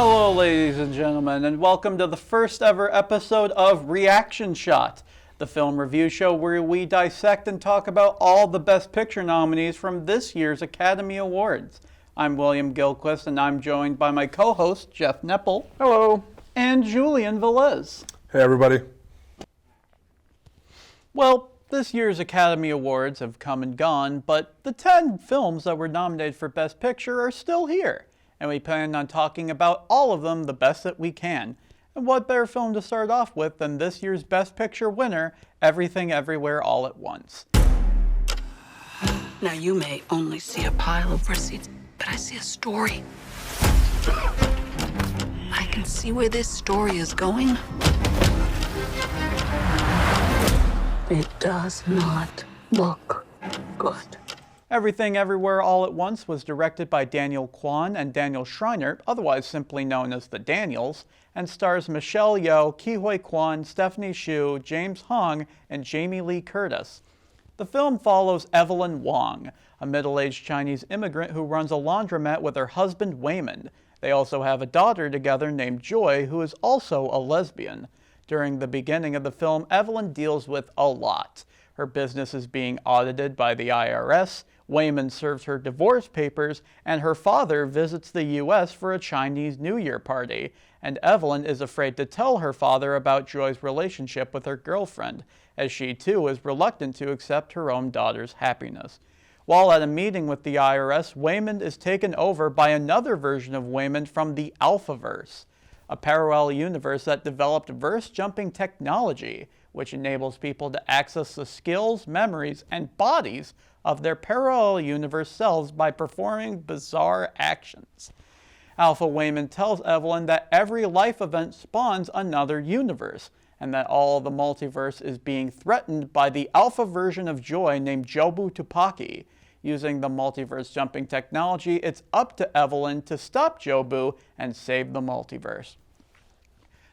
Hello, ladies and gentlemen, and welcome to the first ever episode of Reaction Shot, the film review show where we dissect and talk about all the Best Picture nominees from this year's Academy Awards. I'm William Gilquist, and I'm joined by my co-host, Jeff Neppl. Hello. And Julian Verez. Hey, everybody. Well, this year's Academy Awards have come and gone, but the 10 films that were nominated for Best Picture are still here, and we plan on talking about all of them the best that we can. And what better film to start off with than this year's Best Picture winner, Everything Everywhere All at Once. Now, you may only see a pile of receipts, but I see a story. I can see where this story is going. It does not look good. Everything Everywhere All at Once was directed by Daniel Kwan and Daniel Schreiner, otherwise simply known as the Daniels, and stars Michelle Yeoh, Ke-Huy Quan, Stephanie Hsu, James Hong, and Jamie Lee Curtis. The film follows Evelyn Wong, a middle-aged Chinese immigrant who runs a laundromat with her husband Waymond. They also have a daughter together named Joy, who is also a lesbian. During the beginning of the film, Evelyn deals with a lot. Her business is being audited by the IRS, Waymond serves her divorce papers, and her father visits the U.S. for a Chinese New Year party. And Evelyn is afraid to tell her father about Joy's relationship with her girlfriend, as she too is reluctant to accept her own daughter's happiness. While at a meeting with the IRS, Waymond is taken over by another version of Waymond from the Alphaverse, a parallel universe that developed verse-jumping technology, which enables people to access the skills, memories, and bodies of their parallel universe selves by performing bizarre actions. Alpha Waymond tells Evelyn that every life event spawns another universe, and that all of the multiverse is being threatened by the alpha version of Joy named Jobu Tupaki. Using the multiverse jumping technology, it's up to Evelyn to stop Jobu and save the multiverse.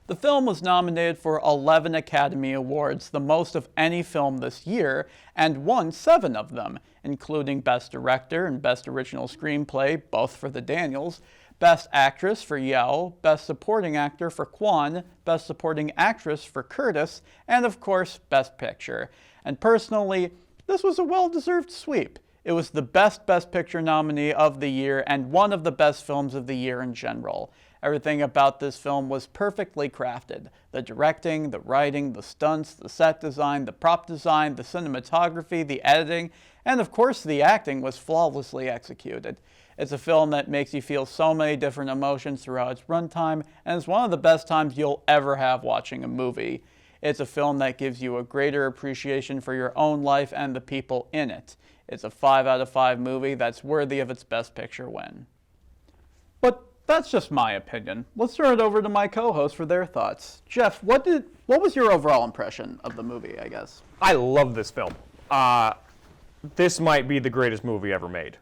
The film was nominated for 11 Academy Awards, the most of any film this year, and won 7 of them, including Best Director and Best Original Screenplay, both for the Daniels, Best Actress for Yeoh, Best Supporting Actor for Kwan, Best Supporting Actress for Curtis, and of course, Best Picture. And personally, this was a well-deserved sweep. It was the best Picture nominee of the year and one of the best films of the year in general. Everything about this film was perfectly crafted. The directing, the writing, the stunts, the set design, the prop design, the cinematography, the editing, and of course the acting was flawlessly executed. It's a film that makes you feel so many different emotions throughout its runtime, and it's one of the best times you'll ever have watching a movie. It's a film that gives you a greater appreciation for your own life and the people in it. It's a 5 out of 5 movie that's worthy of its Best Picture win. But that's just my opinion. Let's turn it over to my co-host for their thoughts. Jeff, what was your overall impression of the movie, I guess? I love this film. This might be the greatest movie ever made.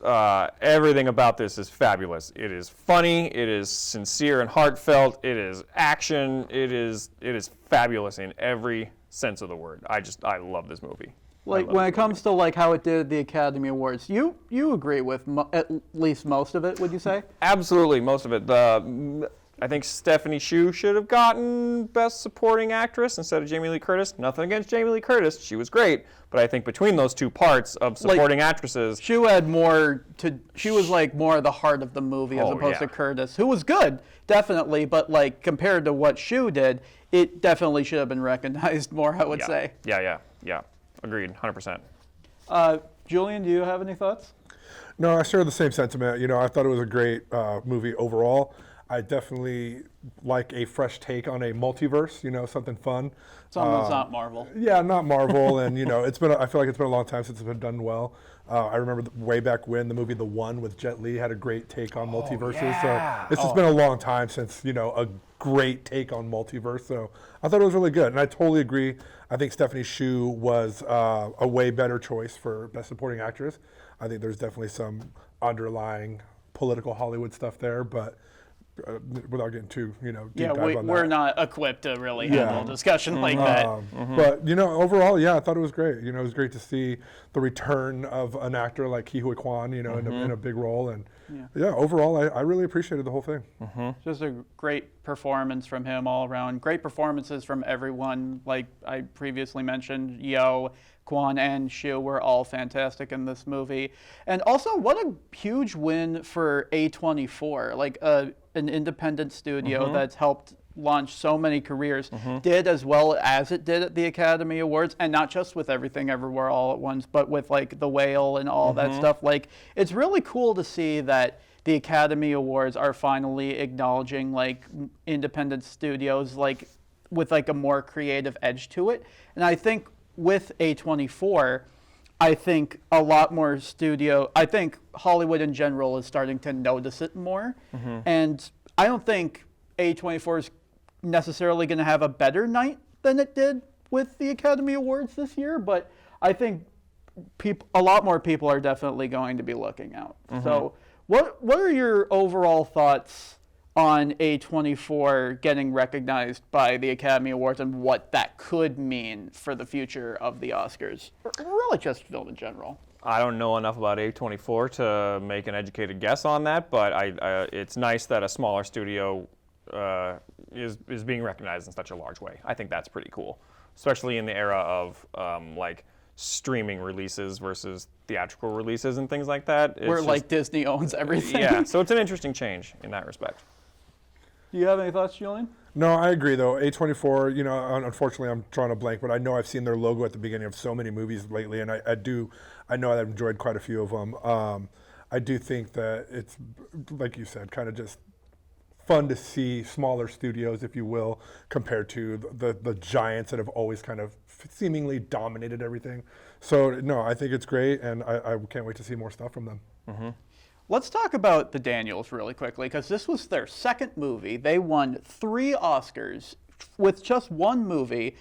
Everything about this is fabulous. It is funny, it is sincere and heartfelt, it is action, it is fabulous in every sense of the word. I love this movie. Like, when it comes to like how it did the Academy Awards, you agree with at least most of it, would you say? Absolutely, most of it. I think Stephanie Hsu should have gotten Best Supporting Actress instead of Jamie Lee Curtis. Nothing against Jamie Lee Curtis, she was great, but I think between those two parts of supporting actresses, she had more to. She was like more of the heart of the movie as opposed to Curtis, who was good, definitely, but like compared to what Hsu did, it definitely should have been recognized more. I would say. Yeah. Agreed, 100%. Julian, do you have any thoughts? No, I share the same sentiment. You know, I thought it was a great movie overall. I definitely like a fresh take on a multiverse, you know, something fun. Something that's not Marvel. Yeah, not Marvel, and, you know, I feel like it's been a long time since it's been done well. I remember way back when the movie The One with Jet Li had a great take on multiverses. Yeah. So it's just been a long time since, you know, a great take on multiverse. So I thought it was really good, and I totally agree. I think Stephanie Hsu was a way better choice for Best Supporting Actress. I think there's definitely some underlying political Hollywood stuff there, but without getting too, deep Yeah, dive on we're that. not equipped to really handle a discussion like that. But overall, yeah, I thought it was great. It was great to see the return of an actor like Ke Huy Quan, in a big role, and overall, I really appreciated the whole thing. Just a great performance from him all around. Great performances from everyone. Like I previously mentioned, Yo, Quan, and Shu were all fantastic in this movie. And also, what a huge win for A24, like an independent studio that's helped launch so many careers, did as well as it did at the Academy Awards, and not just with Everything Everywhere All at Once, but with like The Whale and all that stuff. Like, it's really cool to see that the Academy Awards are finally acknowledging like independent studios like with like a more creative edge to it. And I think with A24, I think a lot more I think Hollywood in general is starting to notice it more. And I don't think A24 is necessarily going to have a better night than it did with the Academy Awards this year, but I think a lot more people are definitely going to be looking out. So what are your overall thoughts on A24 getting recognized by the Academy Awards and what that could mean for the future of the Oscars? Or really just film in general. I don't know enough about A24 to make an educated guess on that, but it's nice that a smaller studio is being recognized in such a large way. I think that's pretty cool, especially in the era of like streaming releases versus theatrical releases and things like that. Where like Disney owns everything. Yeah, so it's an interesting change in that respect. Do you have any thoughts, Julian? No, I agree though. A24, unfortunately I'm drawing a blank, but I know I've seen their logo at the beginning of so many movies lately, and I know I've enjoyed quite a few of them. I do think that it's, like you said, kind of just fun to see smaller studios, if you will, compared to the giants that have always kind of seemingly dominated everything. So no, I think it's great, and I can't wait to see more stuff from them. Let's talk about the Daniels really quickly, because this was their second movie. They won 3 Oscars with just one movie.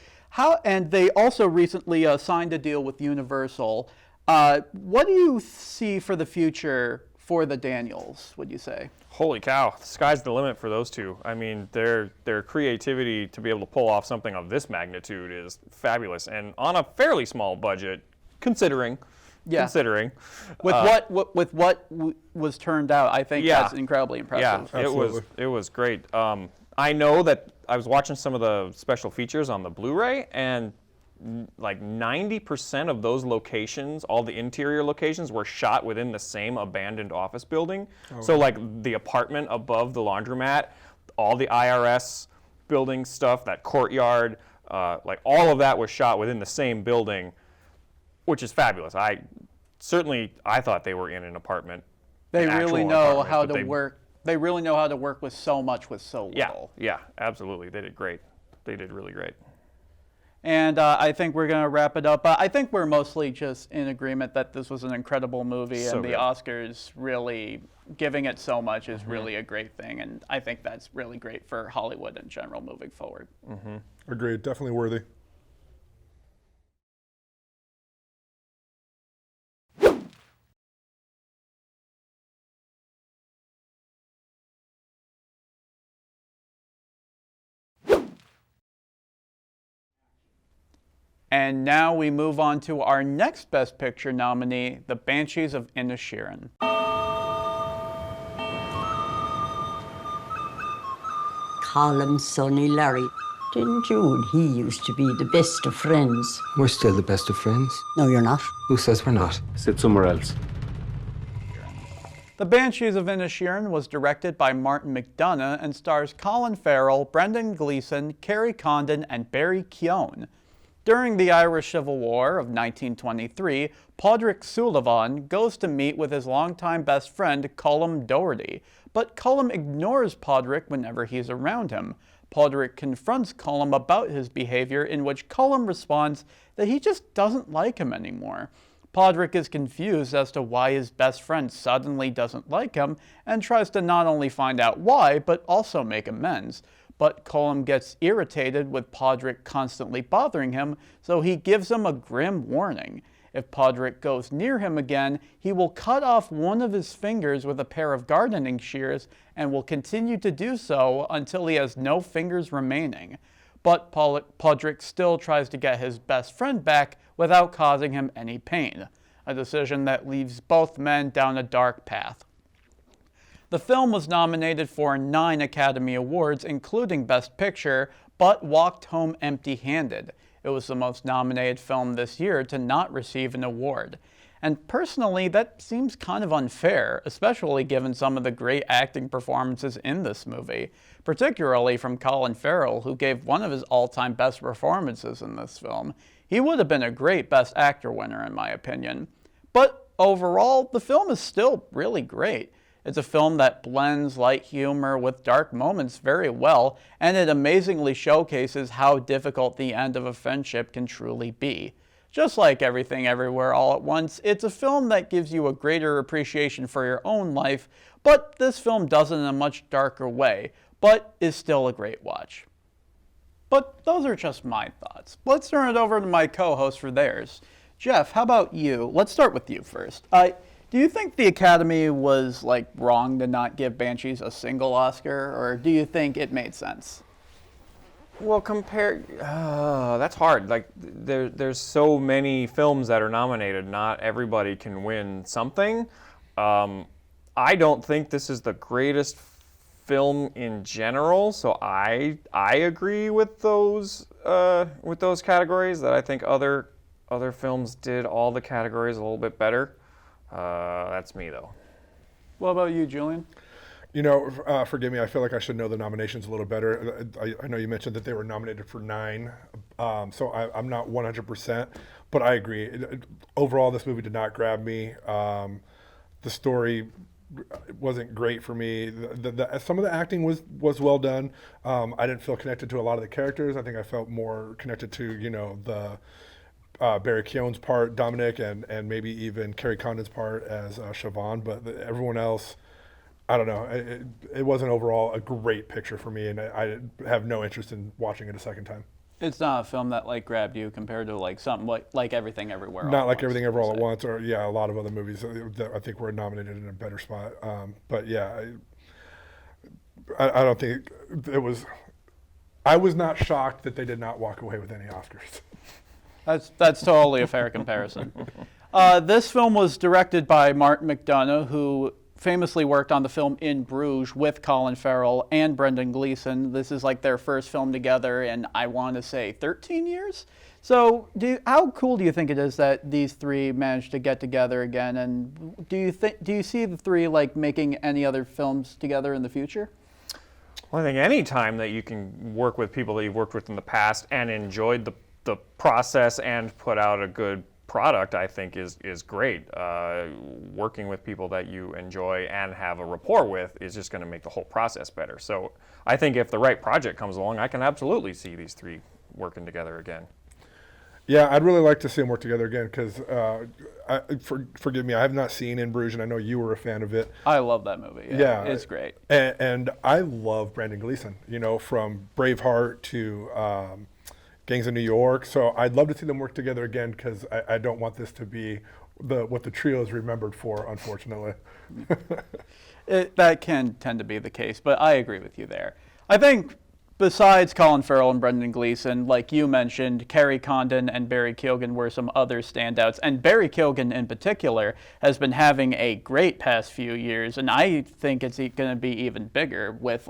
And they also recently signed a deal with Universal. What do you see for the future for the Daniels, would you say? Holy cow, the sky's the limit for those two. I mean, their creativity to be able to pull off something of this magnitude is fabulous, and on a fairly small budget, considering. With what was turned out, I think that's incredibly impressive. Yeah, it was great. I know that I was watching some of the special features on the Blu-ray, and like 90% of those locations, all the interior locations, were shot within the same abandoned office building. So like the apartment above the laundromat, all the IRS building stuff, that courtyard, like all of that was shot within the same building, which is fabulous. I thought they were in an apartment. They really know how to work. They really know how to work with so much with so little. Yeah, absolutely. They did great. They did really great. And I think we're going to wrap it up. I think we're mostly just in agreement that this was an incredible movie, and the Oscars really giving it so much is really a great thing. And I think that's really great for Hollywood in general moving forward. Agreed. Definitely worthy. And now we move on to our next Best Picture nominee, The Banshees of Inisherin. Colin, Sonny, Larry. Didn't you and he used to be the best of friends? We're still the best of friends. No, you're not. Who says we're not? Sit somewhere else. The Banshees of Inisherin was directed by Martin McDonagh and stars Colin Farrell, Brendan Gleeson, Kerry Condon, and Barry Keoghan. During the Irish Civil War of 1923, Padraig Sulivan goes to meet with his longtime best friend Colm Doherty, but Colm ignores Padraig whenever he's around him. Padraig confronts Colm about his behavior, in which Colm responds that he just doesn't like him anymore. Padraig is confused as to why his best friend suddenly doesn't like him, and tries to not only find out why, but also make amends. But Colm gets irritated with Padraig constantly bothering him, so he gives him a grim warning. If Podrick goes near him again, he will cut off one of his fingers with a pair of gardening shears and will continue to do so until he has no fingers remaining. But Podrick still tries to get his best friend back without causing him any pain, a decision that leaves both men down a dark path. The film was nominated for 9 Academy Awards, including Best Picture, but walked home empty-handed. It was the most nominated film this year to not receive an award. And personally, that seems kind of unfair, especially given some of the great acting performances in this movie, particularly from Colin Farrell, who gave one of his all-time best performances in this film. He would have been a great Best Actor winner, in my opinion. But overall, the film is still really great. It's a film that blends light humor with dark moments very well, and it amazingly showcases how difficult the end of a friendship can truly be. Just like Everything Everywhere All at Once, it's a film that gives you a greater appreciation for your own life, but this film does it in a much darker way, but is still a great watch. But those are just my thoughts. Let's turn it over to my co-host for theirs. Jeff, how about you? Let's start with you first. Do you think the Academy was wrong to not give Banshees a single Oscar, or do you think it made sense? Well, that's hard. There's so many films that are nominated. Not everybody can win something. I don't think this is the greatest film in general, so I agree with those categories. That I think other films did all the categories a little bit better. That's me, though. What about you, Julian? Forgive me, I feel like I should know the nominations a little better. I know you mentioned that they were nominated for 9, so I'm not 100%, but I agree. Overall, this movie did not grab me. The story wasn't great for me. Some of the acting was well done. I didn't feel connected to a lot of the characters. I think I felt more connected to, the Barry Keoghan's part, Dominic, and maybe even Kerry Condon's part as Siobhan, but everyone else, I don't know. It wasn't overall a great picture for me, and I have no interest in watching it a second time. It's not a film that grabbed you compared to something like Everything Everywhere All Not at like Once, Everything Everywhere All at per se. Once, or a lot of other movies that I think were nominated in a better spot. But yeah, I don't think it was. I was not shocked that they did not walk away with any Oscars. That's totally a fair comparison. This film was directed by Martin McDonagh, who famously worked on the film In Bruges with Colin Farrell and Brendan Gleeson. This is their first film together in, I want to say, 13 years? So how cool do you think it is that these three managed to get together again? And do you see the three making any other films together in the future? Well, I think any time that you can work with people that you've worked with in the past and enjoyed the process and put out a good product, I think is great. Working with people that you enjoy and have a rapport with is just going to make the whole process better. So I think if the right project comes along, I can absolutely see these three working together again. Yeah, I'd really like to see them work together again because, forgive me, I have not seen In Bruges, and I know you were a fan of it. I love that movie. Yeah, it's great. And I love Brendan Gleeson, from Braveheart to Gangs of New York. So I'd love to see them work together again because I don't want this to be what the trio is remembered for, unfortunately. That can tend to be the case, but I agree with you there. I think besides Colin Farrell and Brendan Gleeson, like you mentioned, Kerry Condon and Barry Keoghan were some other standouts. And Barry Keoghan in particular has been having a great past few years, and I think it's going to be even bigger with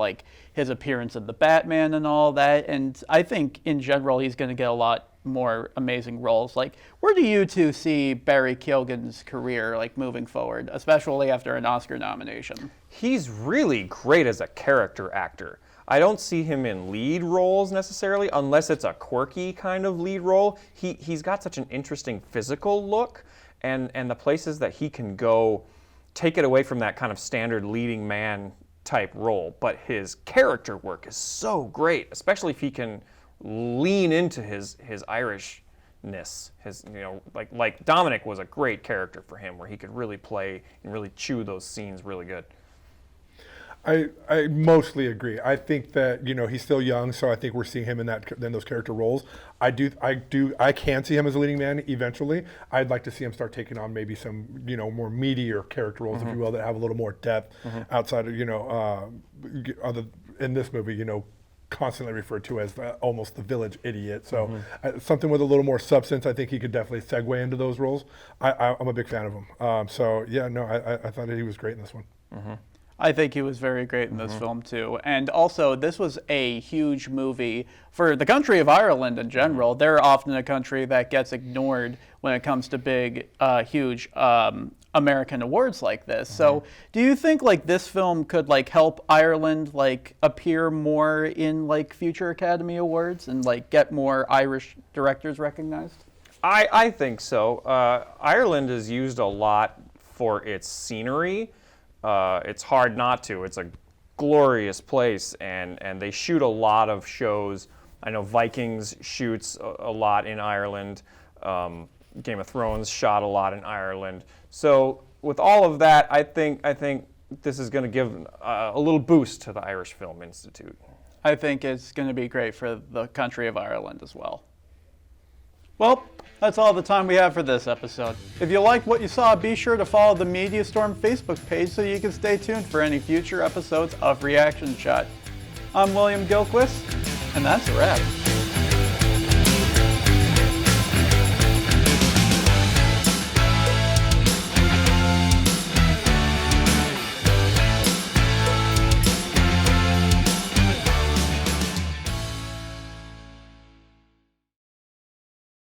his appearance in The Batman and all that. And I think in general he's going to get a lot more amazing roles. Where do you two see Barry Keoghan's career moving forward, especially after an Oscar nomination? He's really great as a character actor. I don't see him in lead roles necessarily, unless it's a quirky kind of lead role. He's got such an interesting physical look, and the places that he can go take it away from that kind of standard leading man type role. But his character work is so great, especially if he can lean into his Irishness. Like Dominic was a great character for him, where he could really play and really chew those scenes really good. I mostly agree. I think that he's still young, so I think we're seeing him in those character roles. I can see him as a leading man eventually. I'd like to see him start taking on maybe some more meatier character roles, if you will, that have a little more depth outside of other in this movie. Constantly referred to as almost the village idiot. So something with a little more substance. I think he could definitely segue into those roles. I'm a big fan of him. I thought he was great in this one. I think he was very great in this film too. And also, this was a huge movie for the country of Ireland in general. They're often a country that gets ignored when it comes to big, huge American awards like this. So do you think this film could help Ireland appear more in future Academy Awards and get more Irish directors recognized? I think so. Ireland is used a lot for its scenery. It's hard not to. It's a glorious place, and they shoot a lot of shows. I know Vikings shoots a lot in Ireland. Game of Thrones shot a lot in Ireland. So with all of that, I think this is going to give a little boost to the Irish Film Institute. I think it's going to be great for the country of Ireland as well. Well, that's all the time we have for this episode. If you liked what you saw, be sure to follow the Media Storm Facebook page so you can stay tuned for any future episodes of Reaction Shot. I'm William Gilquist, and that's a wrap.